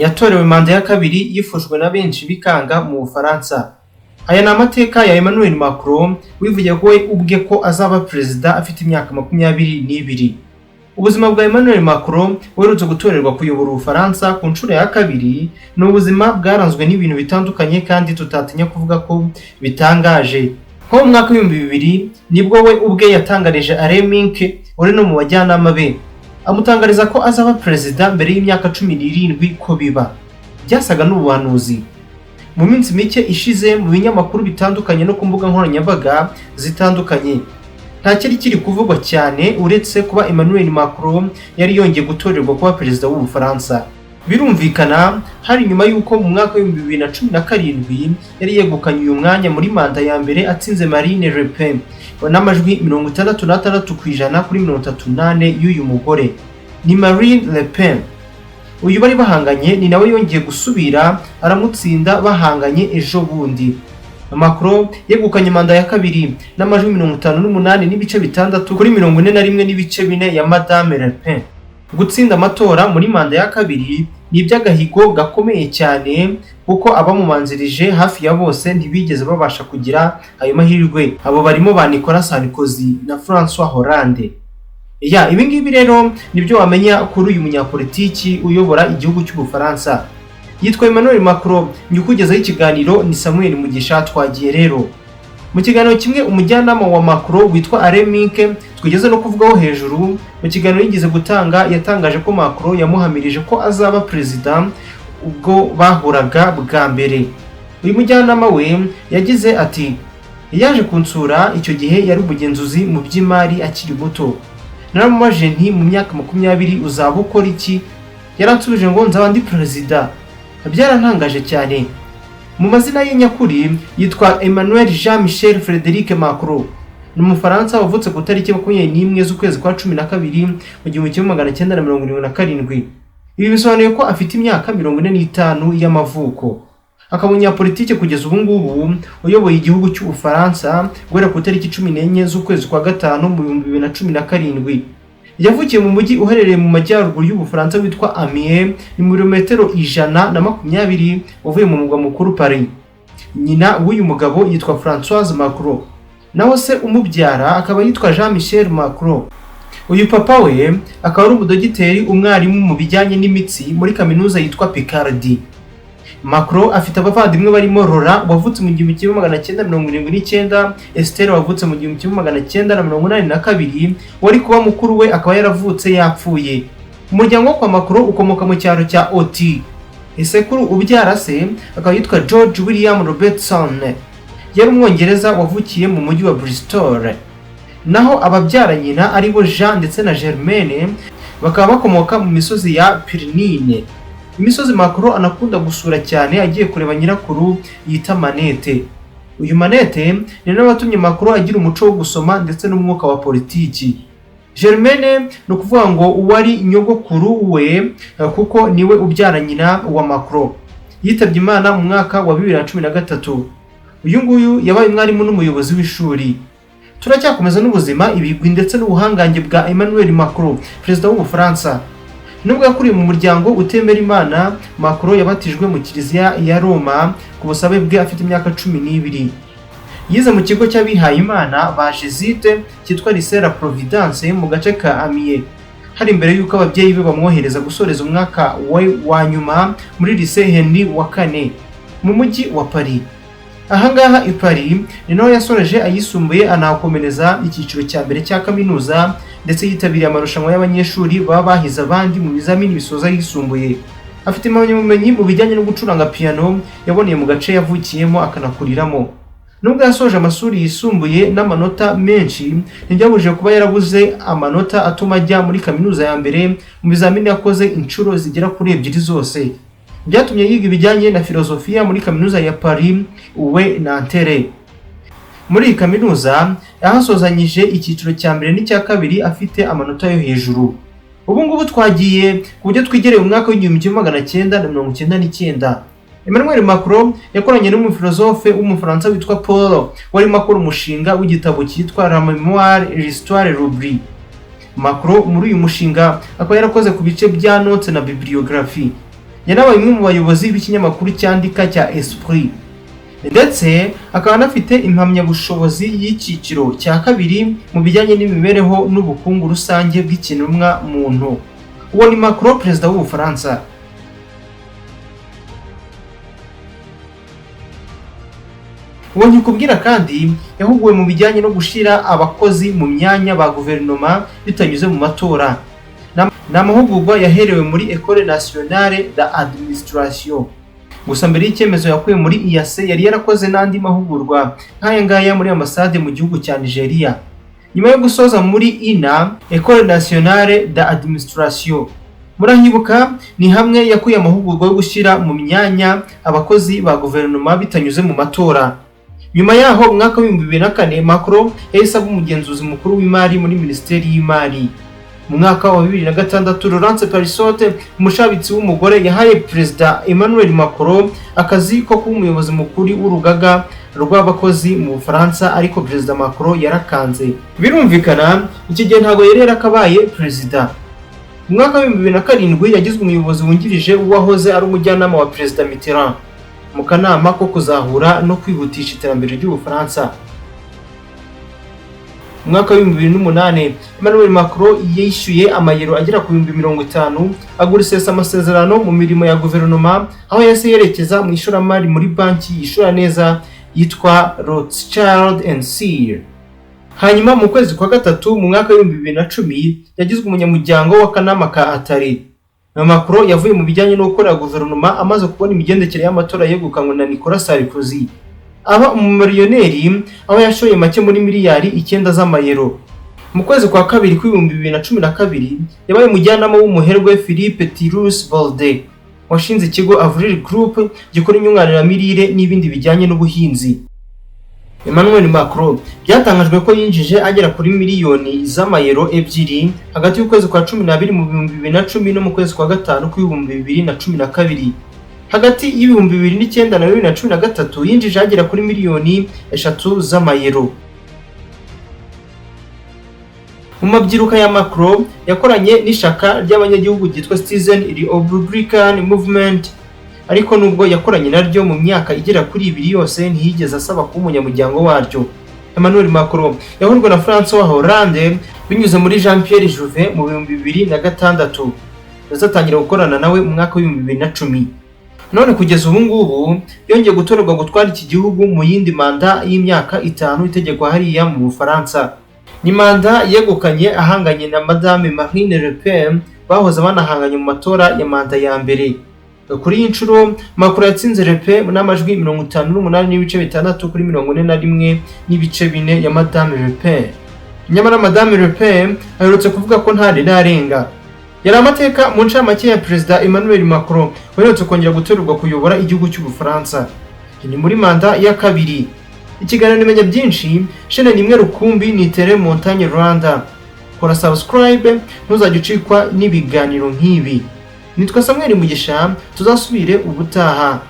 yatorewe manda ya kabiri yifushwe na benshi bikanga mu Bufaransa. Aya ni amateka ya Emmanuel Macron wivuye ko we ubwe ko azaba perezida afite imyaka 22. Ubuzima bwa Emmanuel Macron werutse gutorerwa kuyobora Ubufaransa ku nshuro ya kabiri ni ubuzima bwaranzwe n'ibintu bitandukanye kandi tutatinya kuvuga ko bitangaje. Nko mu mwaka wa 2000 nibwo we ubwe yatangarije Areminke uri no mu bajyanama be amutangariza ko azaba perezida mbere y'imyaka 17 ko biba. Byasaga n'ubuhanuzi. Mu minsi mike ishize mu binyamakuru bitandukanye no ku mbuga nkoranyambaga zitandukanye nta kiri kuvugwa cyane uretse kuba Emmanuel Macron yari yongeye gutorerwa kuba perezida w'Ubufaransa. Birumvikana hari nyuma y'uko mu mwaka wa 2017 yari yegukanye uyu mwanya muri manda ya mbere atsinze Marine Le Pen n'amajwi 66% kuri 38 y'uyu mugore. Ni Marine Le Pen. Uyu bari bahanganye ni nawe yongeye gusubira aramutsinda bahanganye ejo bundi. Macron yegukanye manda ya kabiri n'amajwi 58.6 kuri 41.4 ya Madame Le Pen. Gutsinda amatora muri manda ya kabiri ni iby'agahigo gakomeye cyane kuko abamumanzirije hafi ya bose ntibigeze babasha kugira ayo mahirwe. Abo barimo ba Nicolas Sarkozy na François Hollande. Ibingibi rero nibyo wamenya kuri uyu munyapolitiki uyobora igihugu cy'Ubufaransa. Yitwa Emmanuel Macron. Nyukugezaho ikiganiro ni Samuel Mugisha. Twagiye rero mu kiganiro kimwe umujyanama wa Macron witwa Areminke twigeze no kuvugaho hejuru. Mu kiganiro yigize gutanga yatangaje ko Macron yamuhamirije ko azaba perezida ubwo bahuraga bwa mbere. Uyu mujyanama we yagize ati yaje kunsura icyo gihe yari umugenzuzi mu by'imari akiri muto. Naramubaje nti mu myaka 20 uzaba ukora iki? Yaransubije ngo nzaba ndi perezida. Byarantangaje cyane. Mu mazina ye nyakuri yitwa Emmanuel Jean-Michel Frédéric Macron. Ni Umufaransa wavutse ku tariki 21 z'ukwezi kwa 12 mu 1977. Ibi bisobanuye ko afite imyaka 45 y'amavuko. Akaba umunyapolitike kugeza ubu ngubu uyoboye igihugu cy'Ubufaransa guhera ku tariki 14 z'ukwezi kwa 5 mu 2017. Yavukiye mu mujyi uherereye mu majyaruguru y'Ubufaransa witwa Amiens ni mu birometero 120 uvuye mu mugwa mukuru Paris. Nyina w'uyu mugabo yitwa Françoise Macron. Naho se umubyara akaba yitwa Jean-Michel Macron. Uyu papa we akaba ari umudogiteri umwarimu mu bijyanye n'imitsi muri kaminuza yitwa Picardie. Macron afite abavandimwe barimo Laura wavutse mu 1979, Esther wavutse mu 1982, wari kuba mukuru we akaba yaravutse yapfuye. Umuryango kwa Macron ukomoka mu cyaro cya Oti. Isekuru ubyara se akaba yitwa George William Robertson. Yari umwongereza wavukiye mu mujyi wa Bristol. Naho ababyara nyina ari bo Jean ndetse na Germaine bakaba bakomoka mu misozi ya Pyrénées. Imisozi Macron anakunda gusura cyane agiye kureba nyirakuru yita Manete. Uyu Manete ni nawe watumye Macron agira umuco wo gusoma ndetse n'umwuka wa politiki. Germaine no kuvuga ngo uwari nyogokuru we kuko niwe ubyara nyina wa Macron. Yitabye Imana mu mwaka wa 2013. Uyu nguyu yabaye umwarimu n'umuyobozi w'ishuri. Turacyakomeza n'ubuzima, ibigwi ndetse n'ubuhangange bwa Emmanuel Macron, perezida w'Ubufaransa. Nubwo yakuriye mu muryango utemera Imana, Macron yabatijwe mu kiliziya ya Roma ku busabe bwe afite imyaka 12. Yize mu kigo cy'abihaye Imana ba Jésuite cyitwa Lycée La Providence mu gace ka Amiens. Hari imbere yuko ababyeyi be bamwohereza gusoreza umwaka wa nyuma muri Lycée Henri wa 4 mu mujyi wa Paris. Ahangaha i Paris ni naho yasoreje ayisumbuye anakomereza icyiciro cya mbere cya kaminuza ndetse yitabiriye amarushanwa y'abanyeshuri baba bahize abandi mu bizamini bisoza yisumbuye. Afite impamyabumenyi mu bijyanye no gucuranga piano yaboneye mu gace yavukiyemo akanakuriramo. Nubwo yasoje amashuri yisumbuye n'amanota menshi, ntibyabujije kuba yarabuze amanota atuma ajya muri kaminuza ya mbere mu bizamini yakoze inshuro zigera kuri 2 zose. Byatumye yiga ibijyanye na filozofiya muri kaminuza ya Paris uwe Nanterre. Muri iyi kaminuza yahasozanyije icyiciro cya mbere n'icya kabiri afite amanota yo hejuru. Ubu ngubu twagiye ku buryo twigereye umwaka wa 1999. Emmanuel Macron yakoranye n'umufilozofe w'umufaransa witwa Paul warimo akora umushinga w'igitabo cyitwa La Mémoire et l'Histoire Rubri. Macron muri uyu mushinga akaba yarakoze ku bice bya notes na bibliographie. yanabaye umwe mu bayobozi b'ikinyamakuru cyandika cya Esprit, ndetse akaba anafite impamyabushobozi y'icyiciro cya kabiri mu bijyanye n'imibereho n'ubukungu rusange bw'ikiremwa muntu. Uwo ni Macron, perezida w'Ubufaransa. Uwo nkikubwira kandi yahuguwe mu bijyanye no gushira abakozi mu myanya ba guverinoma bitanyuze mu matora. N'amahugurwa yaherewe muri École nationale d'administration. Gusa mbere y'icyemezo yakuye muri IAC yari yarakoze n'andi mahugurwa nk'aya ngaya muri ambasade mu gihugu cya Nigeria. Nyuma yo gusoza muri INA, École nationale d'administration, murahibuka ni hamwe yakuye amahugurwa yo gushyira mu myanya abakozi ba guverinoma bitanyuze mu matora. Nyuma yaho mu mwaka wa 2004 Macron yahise aba umugenzuzi mukuru w'imari muri Minisiteri y'Imari. Mu mwaka wa 2006 Laurence Parisote, umushabitsi w'umugore, yahaye Perezida Emmanuel Macron akazi ko kuba umuyobozi mukuru w'urugaga rw'abakozi mu Bufaransa, ariko Perezida Macron yarakanze. Birumvikana iki gihe ntago yari yarakabaye perezida. Mu mwaka wa 2007 yagizwe umuyobozi wungirije uwahoze ari umujyanama wa Perezida Mitterrand mu kanama ko kuzahura no kwihutisha iterambere ry'Ubufaransa. Mu mwaka wa 2008 Emmanuel Macron yishyuye amayero agera ku 50,000 agura amasezerano mu mirimo ya guverinoma, aho yase yerekeza mu ishoramari muri banki yishura neza yitwa Rothschild & Cie. Hanyuma mu kwezi kwa gatatu mu mwaka wa 2010 yagizwe umunyamuryango w'akanama ka Atari. Macron yavuye mu bijyanye no gukora guverinoma amaze kubona imigendekere y'amatora yegukanywe na Nicolas Sarkozy. Aba umumiliyoneri aho yashoye make muri miliyari 9 z'amayero. Mu kwezi kwa kabiri ku 2012 yabaye umujyanama w'umuherwe Philippe Tirus-Bolde washinze ikigo Avril Group gikora inyunganiramirire n'ibindi bijyanye n'ubuhinzi. Emmanuel Macron byatangajwe ko yinjije agera kuri miliyoni z'amayero 2 hagati y'ukwezi kwa 12 mu 2010 no mu kwezi kwa gatanu ku 2012. Hagati y'ibihumbi 2009 na 2013 yinjije agera kuri miliyoni 3 z'amayero. Mu mabyiruka ya Macron yakoranye n'ishaka ry'abanyagihugu ryitwa Citizen Republican Movement, ariko nubwo yakoranye naryo mu myaka igera kuri 2 yose ntiyigeze asaba kuba umunyamuryango waryo. Emmanuel Macron yahurwa na François Hollande binyuze muri Jean-Pierre Jouvin mu 2006, yazatangira gukorana nawe mu mwaka wa 2010. None kugeza ubu ngubu yongeye gutorerwa gutwara iki gihugu mu yindi manda y'imyaka 5 itegekwa hariya mu Bufaransa. Ni manda yegukanye ahanganye na Madame Marine Le Pen, bahoze banahanganye mu matora ya manda ya mbere. Kuri iyi nshuro Macron yatsinze Le Pen n'amajwi 58.6 kuri 41.4 ya Madame Le Pen. Nyamara Madame Le Pen aherutse kuvuga ko ntari narenga. Yari amateka mu ncamake ya Perezida Emmanuel Macron weretse kongera guterurwa kuyobora igihugu cy'Ubufaransa. Ni muri manda ya kabiri. Ikiganiro nimenya byinshi, shene nimwe rukumbi ni Tele Montagne Rwanda. Kora subscribe ntuzajye ucikwa n'ibiganiro nk'ibi. Nitwa Samuel Mugisha, tuzasubire ubutaha.